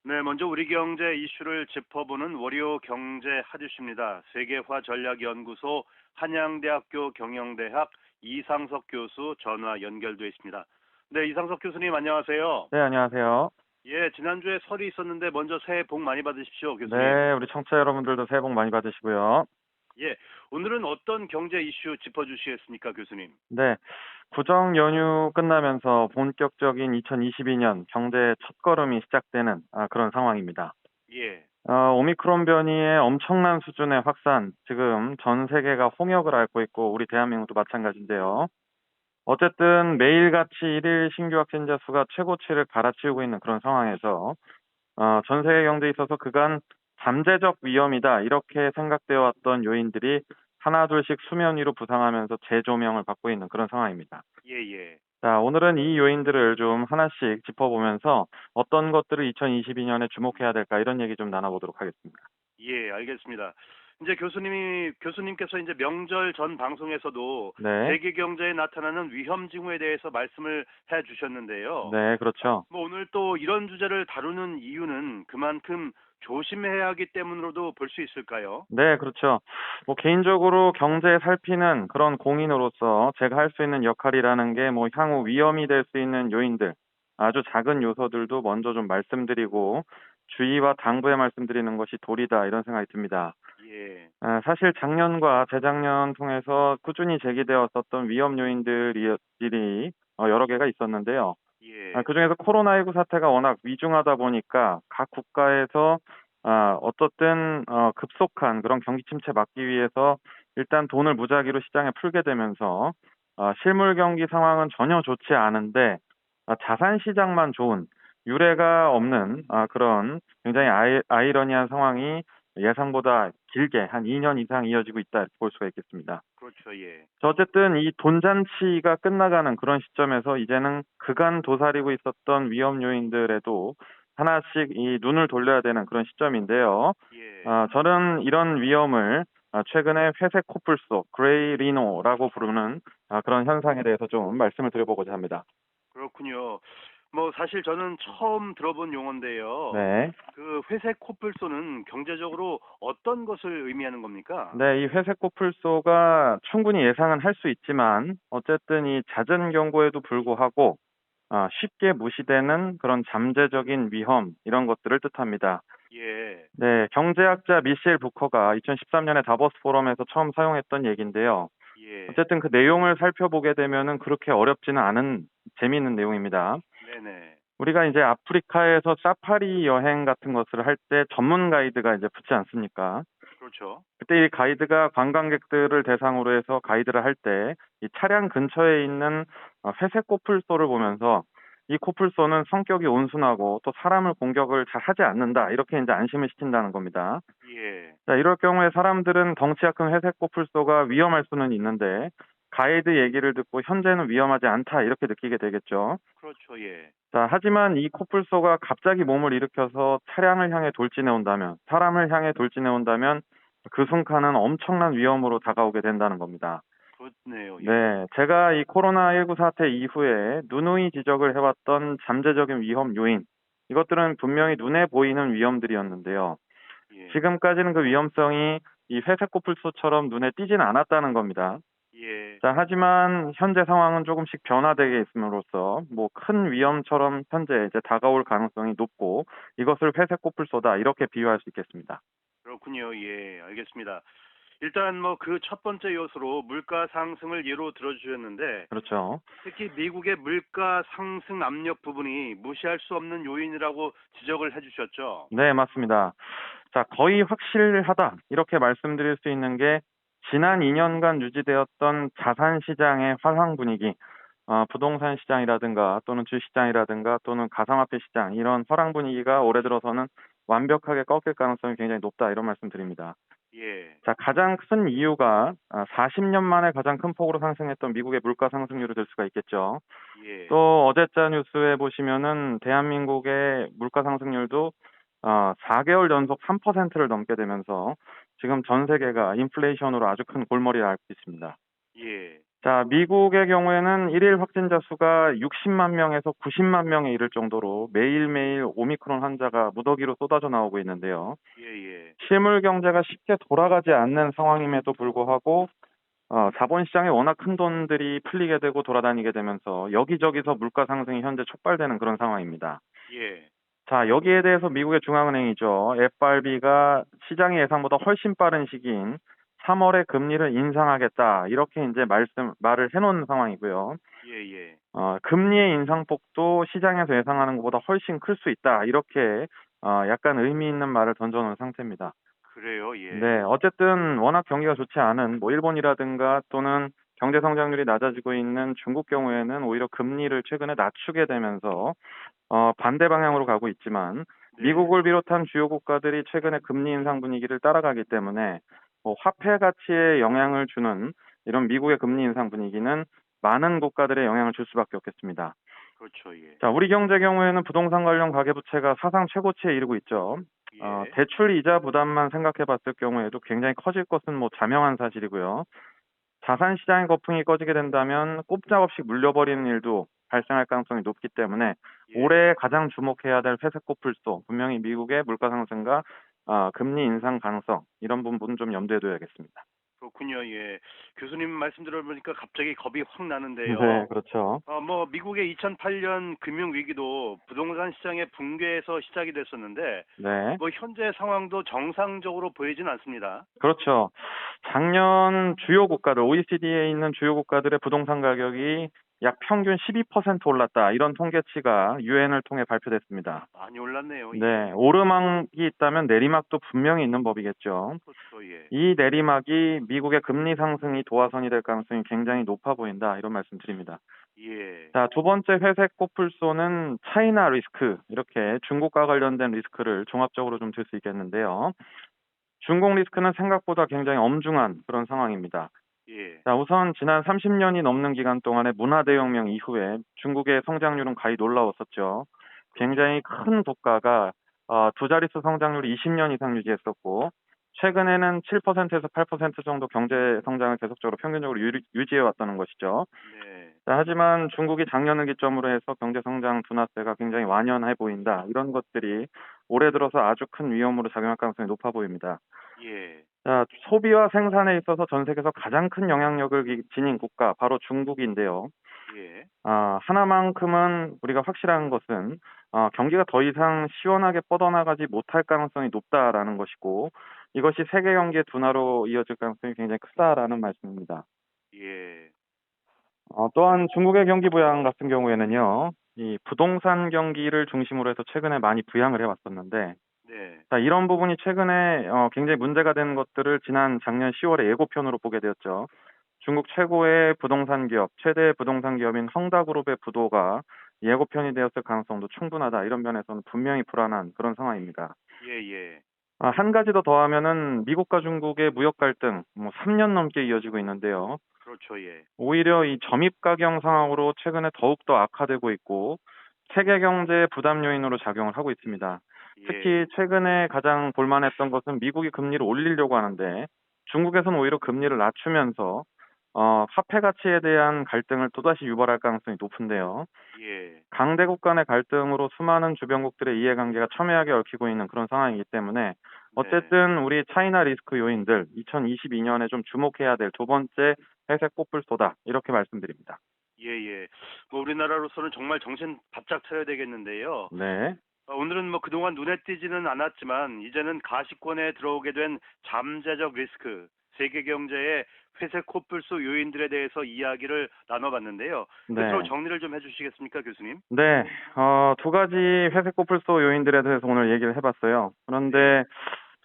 네, 먼저 우리 경제 이슈를 짚어보는 월요 경제 하듀십니다. 세계화 전략연구소 한양대학교 경영대학 이상석 교수 전화 연결돼 있습니다. 네, 이상석 교수님 안녕하세요. 네, 안녕하세요. 예, 지난주에 설이 있었는데 먼저 새해 복 많이 받으십시오, 교수님. 네, 우리 청취자 여러분들도 새해 복 많이 받으시고요. 예, 오늘은 어떤 경제 이슈 짚어주시겠습니까, 교수님? 네, 구정 연휴 끝나면서 본격적인 2022년 경제 첫걸음이 시작되는 그런 상황입니다. 예, 오미크론 변이의 엄청난 수준의 확산, 지금 전 세계가 홍역을 앓고 있고 우리 대한민국도 마찬가지인데요. 어쨌든 매일같이 일일 신규 확진자 수가 최고치를 갈아치우고 있는 그런 상황에서 전 세계 경제에 있어서 그간 잠재적 위험이다 이렇게 생각되어 왔던 요인들이 하나둘씩 수면 위로 부상하면서 재조명을 받고 있는 그런 상황입니다. 예, 예. 자, 오늘은 이 요인들을 좀 하나씩 짚어보면서 어떤 것들을 2022년에 주목해야 될까 이런 얘기 좀 나눠보도록 하겠습니다. 예, 알겠습니다. 이제 교수님께서 이제 명절 전 방송에서도 네, 세계 경제에 나타나는 위험 징후에 대해서 말씀을 해 주셨는데요. 네, 그렇죠. 뭐 오늘 또 이런 주제를 다루는 이유는 그만큼 조심해야 하기 때문으로도 볼 수 있을까요? 네, 그렇죠. 뭐 개인적으로 경제 살피는 그런 공인으로서 제가 할 수 있는 역할이라는 게 뭐 향후 위험이 될 수 있는 요인들, 아주 작은 요소들도 먼저 좀 말씀드리고 주의와 당부의 말씀드리는 것이 도리다 이런 생각이 듭니다. 예, 사실 작년과 재작년 통해서 꾸준히 제기되었었던 위험 요인들이 여러 개가 있었는데요. 예, 그중에서 코로나19 사태가 워낙 위중하다 보니까 각 국가에서 어떻든 급속한 그런 경기 침체 막기 위해서 일단 돈을 무작위로 시장에 풀게 되면서 실물 경기 상황은 전혀 좋지 않은데 자산 시장만 좋은 유례가 없는 그런 굉장히 아이러니한 상황이 예상보다 길게 한 2년 이상 이어지고 있다 이렇게 볼 수가 있겠습니다. 그렇죠, 예, 어쨌든 이 돈잔치가 끝나가는 그런 시점에서 이제는 그간 도사리고 있었던 위험 요인들에도 하나씩 이 눈을 돌려야 되는 그런 시점인데요. 예. 저는 이런 위험을 최근에 회색 코뿔소, 그레이 리노라고 부르는 그런 현상에 대해서 좀 말씀을 드려보고자 합니다. 그렇군요. 뭐 사실 저는 처음 들어본 용어인데요. 네. 그 회색 코뿔소는 경제적으로 어떤 것을 의미하는 겁니까? 네, 이 회색 코뿔소가 충분히 예상은 할 수 있지만 어쨌든 이 잦은 경고에도 불구하고 쉽게 무시되는 그런 잠재적인 위험 이런 것들을 뜻합니다. 예, 네, 경제학자 미셸 부커가 2013년에 다보스 포럼에서 처음 사용했던 얘기인데요. 예, 어쨌든 그 내용을 살펴보게 되면은 그렇게 어렵지는 않은 재미있는 내용입니다. 네네. 우리가 이제 아프리카에서 사파리 여행 같은 것을 할 때 전문 가이드가 이제 붙지 않습니까? 그렇죠. 그때 이 가이드가 관광객들을 대상으로 해서 가이드를 할 때 이 차량 근처에 있는 회색 코뿔소를 보면서 이 코뿔소는 성격이 온순하고 또 사람을 공격을 잘 하지 않는다. 이렇게 이제 안심을 시킨다는 겁니다. 예, 자, 이럴 경우에 사람들은 덩치가 큰 회색 코뿔소가 위험할 수는 있는데 가이드 얘기를 듣고 현재는 위험하지 않다. 이렇게 느끼게 되겠죠. 그렇죠. 예, 자, 하지만 이 코뿔소가 갑자기 몸을 일으켜서 차량을 향해 돌진해 온다면, 사람을 향해 돌진해 온다면 그 순간은 엄청난 위험으로 다가오게 된다는 겁니다. 그렇네요. 예, 네, 제가 이 코로나19 사태 이후에 누누이 지적을 해왔던 잠재적인 위험 요인, 이것들은 분명히 눈에 보이는 위험들이었는데요. 예, 지금까지는 그 위험성이 이 회색 코뿔소처럼 눈에 띄지는 않았다는 겁니다. 예. 자, 하지만 현재 상황은 조금씩 변화되게 있음으로써 뭐 큰 위험처럼 현재 이제 다가올 가능성이 높고 이것을 회색 코뿔소다 이렇게 비유할 수 있겠습니다. 그렇군요. 예, 알겠습니다. 일단 뭐 그 첫 번째 요소로 물가 상승을 예로 들어주셨는데 그렇죠. 특히 미국의 물가 상승 압력 부분이 무시할 수 없는 요인이라고 지적을 해주셨죠. 네, 맞습니다. 자, 거의 확실하다 이렇게 말씀드릴 수 있는 게 지난 2년간 유지되었던 자산 시장의 화상 분위기, 부동산 시장이라든가 또는 주식시장이라든가 또는 가상화폐 시장 이런 화랑 분위기가 올해 들어서는 완벽하게 꺾일 가능성이 굉장히 높다 이런 말씀 드립니다. 예, 자, 가장 큰 이유가 40년 만에 가장 큰 폭으로 상승했던 미국의 물가 상승률이 될 수가 있겠죠. 예. 또 어제자 뉴스에 보시면은 대한민국의 물가 상승률도 4개월 연속 3%를 넘게 되면서 지금 전 세계가 인플레이션으로 아주 큰 골머리를 앓고 있습니다. 예. 자, 미국의 경우에는 일일 확진자 수가 60만 명에서 90만 명에 이를 정도로 매일매일 오미크론 환자가 무더기로 쏟아져 나오고 있는데요. 예, 예. 실물 경제가 쉽게 돌아가지 않는 상황임에도 불구하고 자본시장에 워낙 큰 돈들이 풀리게 되고 돌아다니게 되면서 여기저기서 물가 상승이 현재 촉발되는 그런 상황입니다. 예. 자, 여기에 대해서 미국의 중앙은행이죠. FRB가 시장의 예상보다 훨씬 빠른 시기인 3월에 금리를 인상하겠다. 이렇게 이제 말을 해놓은 상황이고요. 예, 예. 금리의 인상폭도 시장에서 예상하는 것보다 훨씬 클 수 있다. 이렇게 약간 의미 있는 말을 던져놓은 상태입니다. 그래요. 네, 예. 어쨌든 워낙 경기가 좋지 않은 뭐 일본이라든가 또는 경제 성장률이 낮아지고 있는 중국 경우에는 오히려 금리를 최근에 낮추게 되면서 반대 방향으로 가고 있지만 네. 미국을 비롯한 주요 국가들이 최근에 금리 인상 분위기를 따라가기 때문에 뭐 화폐 가치에 영향을 주는 이런 미국의 금리 인상 분위기는 많은 국가들에 영향을 줄 수밖에 없겠습니다. 그렇죠. 예. 자, 우리 경제 경우에는 부동산 관련 가계부채가 사상 최고치에 이르고 있죠. 예. 대출 이자 부담만 생각해 봤을 경우에도 굉장히 커질 것은 뭐 자명한 사실이고요. 자산 시장의 거품이 꺼지게 된다면 꼼짝없이 물려버리는 일도 발생할 가능성이 높기 때문에 예. 올해 가장 주목해야 될 회색 코뿔소, 분명히 미국의 물가 상승과 금리 인상 가능성, 이런 부분 좀 염두에 둬야겠습니다. 그렇군요. 예. 교수님 말씀 들어보니까 갑자기 겁이 확 네, 나는데요. 그렇죠. 뭐 미국의 2008년 금융 위기도 부동산 시장의 붕괴에서 시작이 됐었는데 네. 뭐 현재 상황도 정상적으로 보이진 않습니다. 그렇죠. 작년 주요 국가들, OECD에 있는 주요 국가들의 부동산 가격이 약 평균 12% 올랐다. 이런 통계치가 유엔을 통해 발표됐습니다. 많이 올랐네요. 네, 예. 오르막이 있다면 내리막도 분명히 있는 법이겠죠. 그렇죠. 예. 이 내리막이 미국의 금리 상승이 도화선이 될 가능성이 굉장히 높아 보인다. 이런 말씀 드립니다. 예. 자, 두 번째 회색 코뿔소는 차이나 리스크. 이렇게 중국과 관련된 리스크를 종합적으로 좀 들 수 있겠는데요. 중국 리스크는 생각보다 굉장히 엄중한 그런 상황입니다. 예. 자, 우선 지난 30년이 넘는 기간 동안의 문화대혁명 이후에 중국의 성장률은 가히 놀라웠었죠. 그렇죠. 굉장히 큰 국가가 두 자릿수 성장률을 20년 이상 유지했었고, 최근에는 7%에서 8% 정도 경제 성장을 계속적으로 평균적으로 유지해 왔다는 것이죠. 네. 자, 하지만 중국이 작년을 기점으로 해서 경제 성장 둔화세가 굉장히 완연해 보인다. 이런 것들이 올해 들어서 아주 큰 위험으로 작용할 가능성이 높아 보입니다. 예. 자, 소비와 생산에 있어서 전 세계에서 가장 큰 영향력을 지닌 국가, 바로 중국인데요. 예. 하나만큼은 우리가 확실한 것은 경기가 더 이상 시원하게 뻗어나가지 못할 가능성이 높다라는 것이고, 이것이 세계 경기의 둔화로 이어질 가능성이 굉장히 크다라는 말씀입니다. 예. 또한 중국의 경기 부양 같은 경우에는요, 이 부동산 경기를 중심으로 해서 최근에 많이 부양을 해왔었는데, 네. 자, 이런 부분이 최근에 굉장히 문제가 되는 것들을 지난 작년 10월에 예고편으로 보게 되었죠. 중국 최고의 부동산 기업, 최대 부동산 기업인 헝다그룹의 부도가 예고편이 되었을 가능성도 충분하다. 이런 면에서는 분명히 불안한 그런 상황입니다. 예예. 한 가지 더 더하면은 미국과 중국의 무역 갈등, 뭐 3년 넘게 이어지고 있는데요. 그렇죠. 예. 오히려 이 점입가경 상황으로 최근에 더욱더 악화되고 있고 세계 경제의 부담 요인으로 작용을 하고 있습니다. 예. 특히 최근에 가장 볼만했던 것은 미국이 금리를 올리려고 하는데 중국에서는 오히려 금리를 낮추면서 화폐 가치에 대한 갈등을 또다시 유발할 가능성이 높은데요. 예. 강대국 간의 갈등으로 수많은 주변국들의 이해관계가 첨예하게 얽히고 있는 그런 상황이기 때문에 네. 어쨌든 우리 차이나 리스크 요인들 2022년에 좀 주목해야 될 두 번째 회색 꽃불소다 이렇게 말씀드립니다. 예예. 뭐 우리나라로서는 정말 정신 바짝 차려야 되겠는데요. 네, 오늘은 뭐 그동안 눈에 띄지는 않았지만 이제는 가시권에 들어오게 된 잠재적 리스크, 세계 경제의 회색 코뿔소 요인들에 대해서 이야기를 나눠봤는데요. 끝으로 네, 정리를 좀 해주시겠습니까, 교수님? 네. 두 가지 회색 꽃불소 요인들에 대해서 오늘 얘기를 해봤어요. 네. 그런데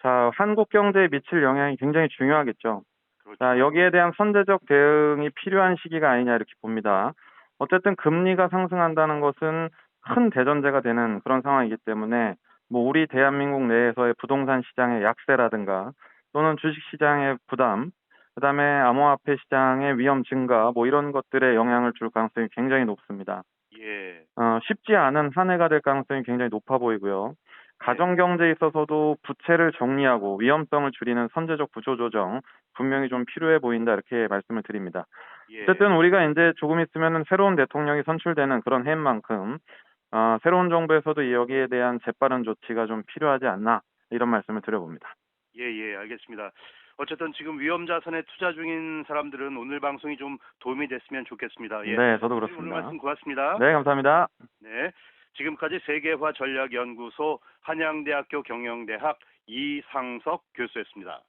자, 한국 경제에 미칠 영향이 굉장히 중요하겠죠. 자, 그렇죠. 여기에 대한 선제적 대응이 필요한 시기가 아니냐 이렇게 봅니다. 어쨌든 금리가 상승한다는 것은 큰 대전제가 되는 그런 상황이기 때문에 뭐 우리 대한민국 내에서의 부동산 시장의 약세라든가 또는 주식 시장의 부담, 그다음에 암호화폐 시장의 위험 증가 뭐 이런 것들에 영향을 줄 가능성이 굉장히 높습니다. 예. 쉽지 않은 한 해가 될 가능성이 굉장히 높아 보이고요. 가정 네. 경제에 있어서도 부채를 정리하고 위험성을 줄이는 선제적 구조 조정 분명히 좀 필요해 보인다 이렇게 말씀을 드립니다. 예. 어쨌든 우리가 이제 조금 있으면은 새로운 대통령이 선출되는 그런 해인 만큼 새로운 정부에서도 여기에 대한 재빠른 조치가 좀 필요하지 않나 이런 말씀을 드려봅니다. 예, 알겠습니다. 어쨌든 지금 위험 자산에 투자 중인 사람들은 오늘 방송이 좀 도움이 됐으면 좋겠습니다. 예. 네, 저도 오늘 그렇습니다. 말씀 고맙습니다. 네, 감사합니다. 네. 지금까지 세계화 전략연구소 한양대학교 경영대학 이상석 교수였습니다.